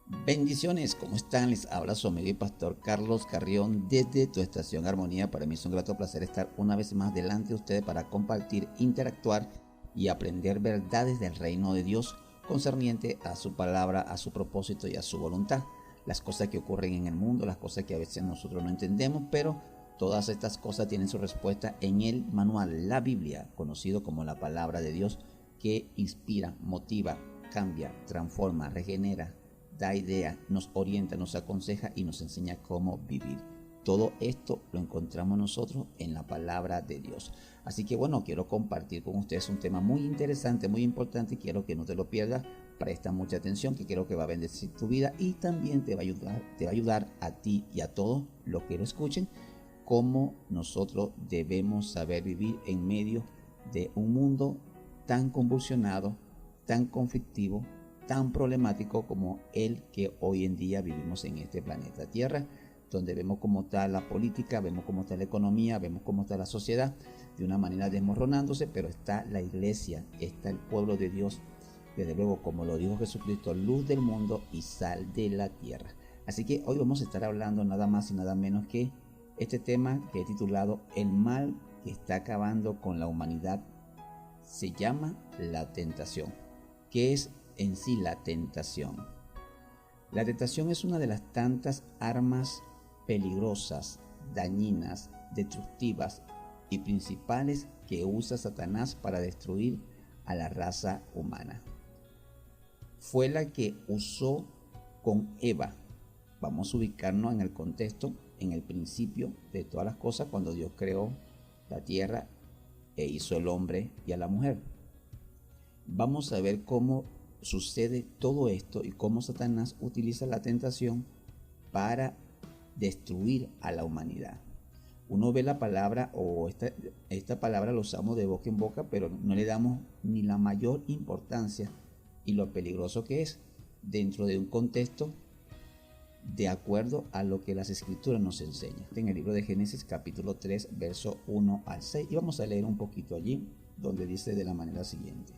Bendiciones, ¿cómo están? Les habla su amigo y pastor Carlos Carrión desde tu estación Armonía. Para mí es un grato placer estar una vez más delante de ustedes para compartir, interactuar y aprender verdades del reino de Dios concerniente a su palabra, a su propósito y a su voluntad. Las cosas que ocurren en el mundo, las cosas que a veces nosotros no entendemos, pero todas estas cosas tienen su respuesta en el manual, la Biblia, conocido como la palabra de Dios, que inspira, motiva, cambia, transforma, regenera, da idea, nos orienta, nos aconseja y nos enseña cómo vivir. Todo esto lo encontramos nosotros en la palabra de Dios. Así que bueno, quiero compartir con ustedes un tema muy interesante, muy importante y quiero que no te lo pierdas. Presta mucha atención, que creo que va a bendecir tu vida y también te va a ayudar a ti y a todos los que lo escuchen, cómo nosotros debemos saber vivir en medio de un mundo tan convulsionado, tan conflictivo, tan problemático como el que hoy en día vivimos en este planeta Tierra, donde vemos cómo está la política, vemos cómo está la economía, vemos cómo está la sociedad, de una manera desmoronándose, pero está la iglesia, está el pueblo de Dios, desde luego, como lo dijo Jesucristo, luz del mundo y sal de la tierra. Así que hoy vamos a estar hablando nada más y nada menos que este tema que he titulado El mal que está acabando con la humanidad se llama la tentación. ¿Qué es en sí la tentación? La tentación es una de las tantas armas peligrosas, dañinas, destructivas y principales que usa Satanás para destruir a la raza humana. Fue la que usó con Eva. Vamos a ubicarnos en el contexto, en el principio de todas las cosas, cuando Dios creó la tierra e hizo el hombre y a la mujer. Vamos a ver cómo sucede todo esto y cómo Satanás utiliza la tentación para destruir a la humanidad. Uno ve la palabra o esta palabra la usamos de boca en boca, pero no le damos ni la mayor importancia y lo peligroso que es dentro de un contexto de acuerdo a lo que las escrituras nos enseñan. En el libro de Génesis capítulo 3 verso 1 al 6 y vamos a leer un poquito allí donde dice de la manera siguiente: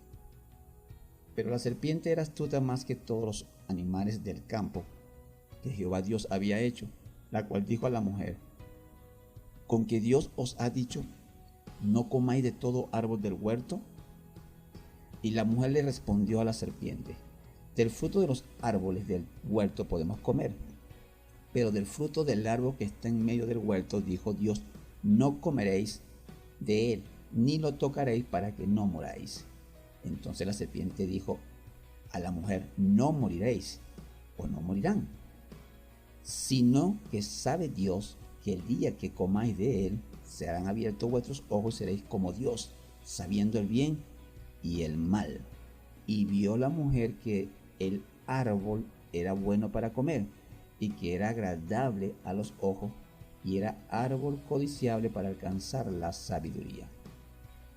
Pero la serpiente era astuta más que todos los animales del campo que Jehová Dios había hecho, la cual dijo a la mujer: ¿Con que Dios os ha dicho, no comáis de todo árbol del huerto? Y la mujer le respondió a la serpiente: Del fruto de los árboles del huerto podemos comer, pero del fruto del árbol que está en medio del huerto, dijo Dios, no comeréis de él, ni lo tocaréis para que no moráis. Entonces la serpiente dijo a la mujer: no moriréis, o no morirán, sino que sabe Dios que el día que comáis de él, serán abiertos vuestros ojos y seréis como Dios, sabiendo el bien y el mal. Y vio la mujer que el árbol era bueno para comer, y que era agradable a los ojos, y era árbol codiciable para alcanzar la sabiduría.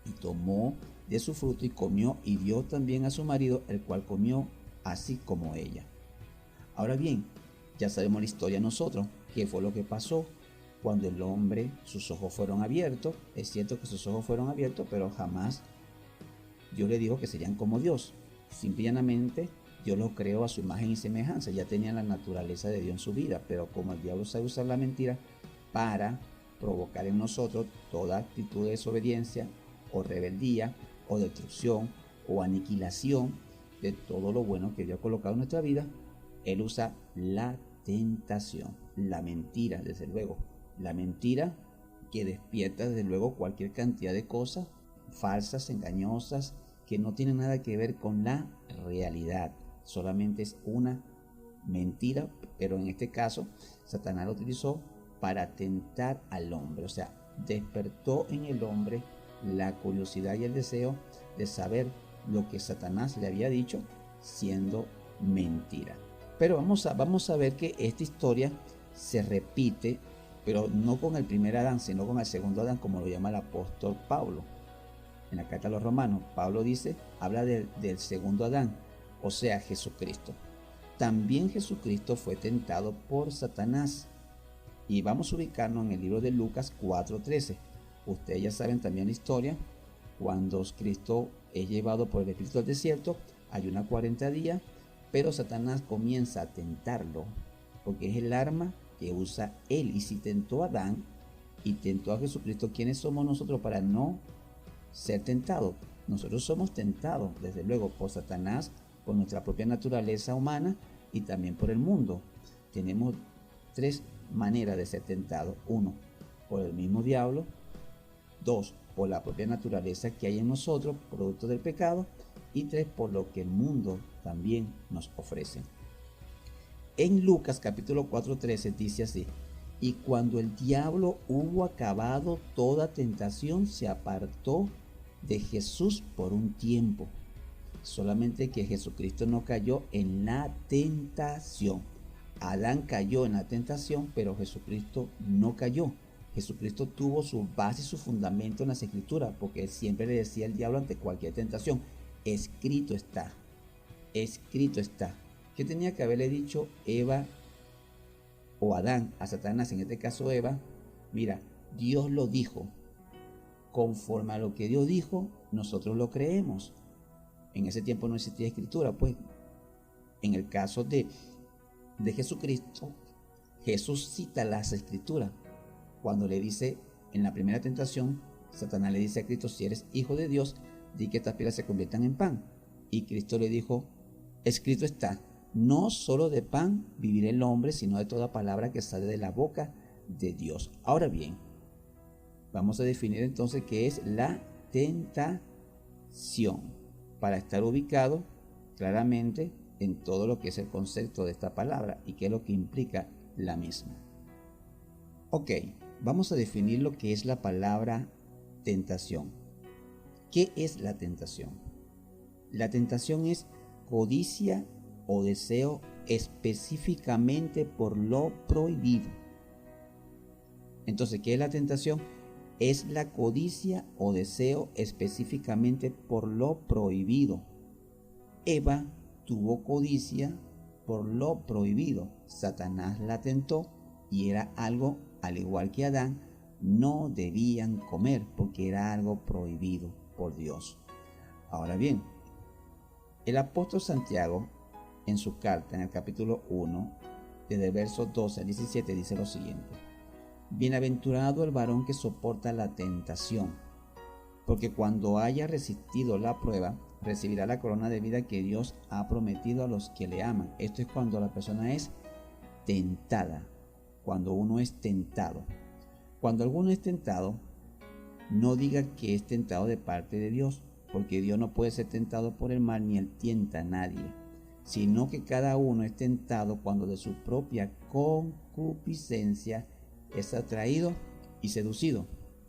Y tomó de su fruto y comió, y dio también a su marido, el cual comió así como ella. Ahora bien, ya sabemos la historia nosotros, qué fue lo que pasó cuando el hombre, sus ojos fueron abiertos. Es cierto que sus ojos fueron abiertos, pero jamás Dios le dijo que serían como Dios. Simplemente Dios los creó a su imagen y semejanza, ya tenían la naturaleza de Dios en su vida, pero como el diablo sabe usar la mentira para provocar en nosotros toda actitud de desobediencia o rebeldía o destrucción o aniquilación de todo lo bueno que Dios ha colocado en nuestra vida, Él usa la tentación, la mentira, desde luego, la mentira que despierta desde luego cualquier cantidad de cosas falsas, engañosas, que no tienen nada que ver con la realidad, solamente es una mentira, pero en este caso Satanás lo utilizó para tentar al hombre, o sea, despertó en el hombre la curiosidad y el deseo de saber lo que Satanás le había dicho, siendo mentira. Pero vamos a ver que esta historia se repite, pero no con el primer Adán, sino con el segundo Adán, como lo llama el apóstol Pablo. En la carta a los Romanos, Pablo habla del segundo Adán, o sea, Jesucristo. También Jesucristo fue tentado por Satanás. Y vamos a ubicarnos en el libro de Lucas 4:13. Ustedes ya saben también la historia. Cuando Cristo es llevado por el Espíritu al desierto, ayuna 40 días Pero Satanás comienza a tentarlo porque es el arma que usa él. Y si tentó a Adán y tentó a Jesucristo, ¿quiénes somos nosotros para no ser tentados? Nosotros somos tentados, desde luego, por Satanás, por nuestra propia naturaleza humana y también por el mundo. Tenemos tres maneras de ser tentados. Uno, por el mismo diablo. Dos, por la propia naturaleza que hay en nosotros, producto del pecado. Y tres, por lo que el mundo también nos ofrece. En Lucas capítulo 4:13 dice así: y cuando el diablo hubo acabado toda tentación, se apartó de Jesús por un tiempo. Solamente que Jesucristo no cayó en la tentación. Adán cayó en la tentación, pero Jesucristo no cayó. Jesucristo tuvo su base y su fundamento en las Escrituras, porque él siempre le decía al diablo ante cualquier tentación: escrito está, escrito está. ¿Qué tenía que haberle dicho Eva o Adán a Satanás, en este caso Eva? Mira, Dios lo dijo. Conforme a lo que Dios dijo, nosotros lo creemos. En ese tiempo no existía escritura, pues. En el caso de Jesucristo, Jesús cita las escrituras. Cuando le dice en la primera tentación, Satanás le dice a Cristo: si eres hijo de Dios, di que estas piedras se conviertan en pan. Y Cristo le dijo: escrito está, no solo de pan vivirá el hombre, sino de toda palabra que sale de la boca de Dios. Ahora bien, vamos a definir entonces qué es la tentación, para estar ubicado claramente en todo lo que es el concepto de esta palabra y qué es lo que implica la misma. Ok, vamos a definir lo que es la palabra tentación. ¿Qué es la tentación? La tentación es codicia o deseo específicamente por lo prohibido. Entonces, ¿qué es la tentación? Es la codicia o deseo específicamente por lo prohibido. Eva tuvo codicia por lo prohibido. Satanás la tentó y era algo, al igual que Adán, no debían comer porque era algo prohibido por Dios. Ahora bien, el apóstol Santiago, en su carta, en el capítulo 1, desde el verso 12 al 17, dice lo siguiente: bienaventurado el varón que soporta la tentación, porque cuando haya resistido la prueba, recibirá la corona de vida que Dios ha prometido a los que le aman. Esto es cuando la persona es tentada, cuando uno es tentado. Cuando alguno es tentado, no diga que es tentado de parte de Dios, porque Dios no puede ser tentado por el mal, ni él tienta a nadie, sino que cada uno es tentado cuando de su propia concupiscencia es atraído y seducido.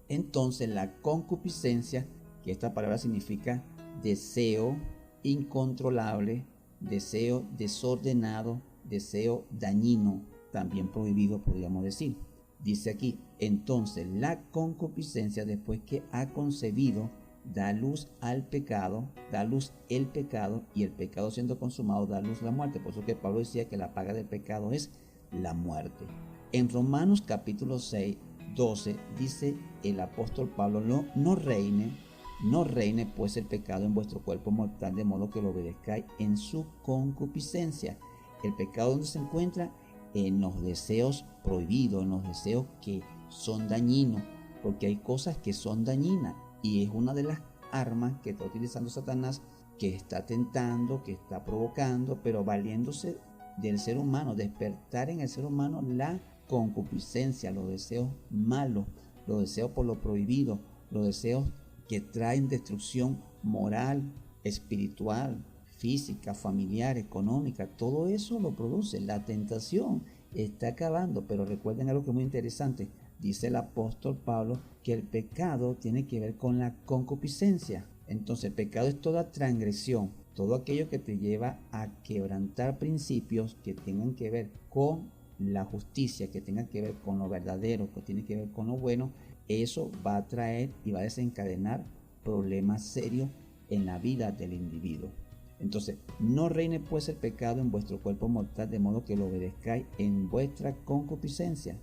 Entonces la concupiscencia, que esta palabra significa deseo incontrolable, deseo desordenado, deseo dañino, también prohibido podríamos decir. Dice aquí: entonces la concupiscencia, después que ha concebido, da luz al pecado, da luz el pecado, y el pecado siendo consumado da luz la muerte. Por eso que Pablo decía que la paga del pecado es la muerte. En Romanos capítulo 6, 12 dice el apóstol Pablo: no reine pues el pecado en vuestro cuerpo mortal, de modo que lo obedezcáis en su concupiscencia. El pecado, ¿dónde se encuentra? En los deseos prohibidos, en los deseos que son dañinos, porque hay cosas que son dañinas, y es una de las armas que está utilizando Satanás, que está tentando, que está provocando, pero valiéndose del ser humano, despertar en el ser humano la concupiscencia, los deseos malos, los deseos por lo prohibido, los deseos que traen destrucción moral, espiritual, física, familiar, económica. Todo eso lo produce la tentación. Está acabando, pero recuerden algo que es muy interesante. Dice el apóstol Pablo que el pecado tiene que ver con la concupiscencia. Entonces el pecado es toda transgresión, todo aquello que te lleva a quebrantar principios que tengan que ver con la justicia, que tenga que ver con lo verdadero, que tiene que ver con lo bueno. Eso va a traer y va a desencadenar problemas serios en la vida del individuo. Entonces, no reine pues el pecado en vuestro cuerpo mortal, de modo que lo obedezcáis en vuestra concupiscencia.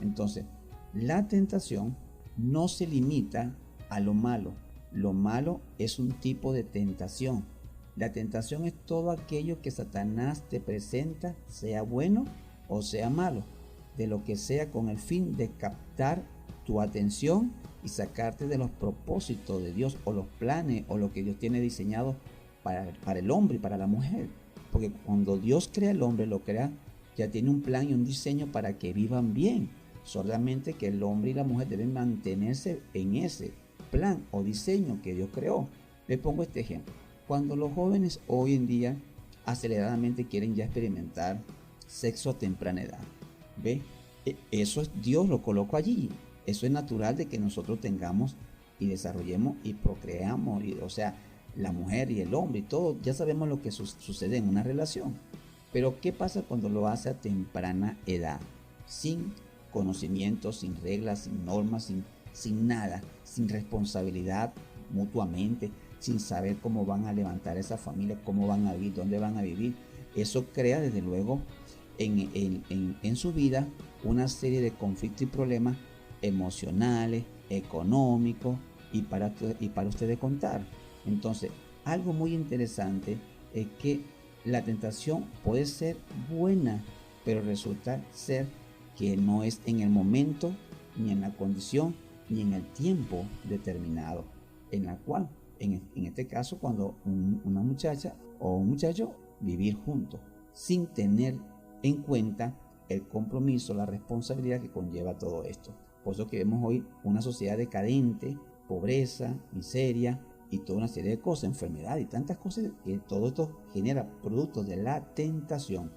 Entonces, la tentación no se limita a lo malo. Lo malo es un tipo de tentación, La tentación es todo aquello que Satanás te presenta, sea bueno o sea malo, de lo que sea con el fin de captar tu atención y sacarte de los propósitos de Dios o los planes o lo que Dios tiene diseñado para el hombre y para la mujer. Porque cuando Dios crea el hombre, lo crea, ya tiene un plan y un diseño para que vivan bien. Solamente que el hombre y la mujer deben mantenerse en ese plan o diseño que Dios creó. Le pongo este ejemplo. Cuando los jóvenes hoy en día aceleradamente quieren ya experimentar sexo a temprana edad, ¿ve? Eso es, Dios lo colocó allí. Eso es natural de que nosotros tengamos y desarrollemos y procreamos, o sea, la mujer y el hombre y todo, ya sabemos lo que sucede en una relación. Pero ¿qué pasa cuando lo hace a temprana edad? Sin conocimiento, sin reglas, sin normas, sin nada, sin responsabilidad mutuamente, sin saber cómo van a levantar esa familia, cómo van a vivir, dónde van a vivir. Eso crea desde luego en su vida una serie de conflictos y problemas emocionales, económicos y para ustedes contar. Entonces, algo muy interesante es que la tentación puede ser buena, pero resulta ser que no es en el momento, ni en la condición, ni en el tiempo determinado, en la cual, en este caso, cuando una muchacha o un muchacho vivir juntos, sin tener en cuenta el compromiso, la responsabilidad que conlleva todo esto. Por eso que vemos hoy una sociedad decadente, pobreza, miseria y toda una serie de cosas, enfermedad y tantas cosas, que todo esto genera productos de la tentación.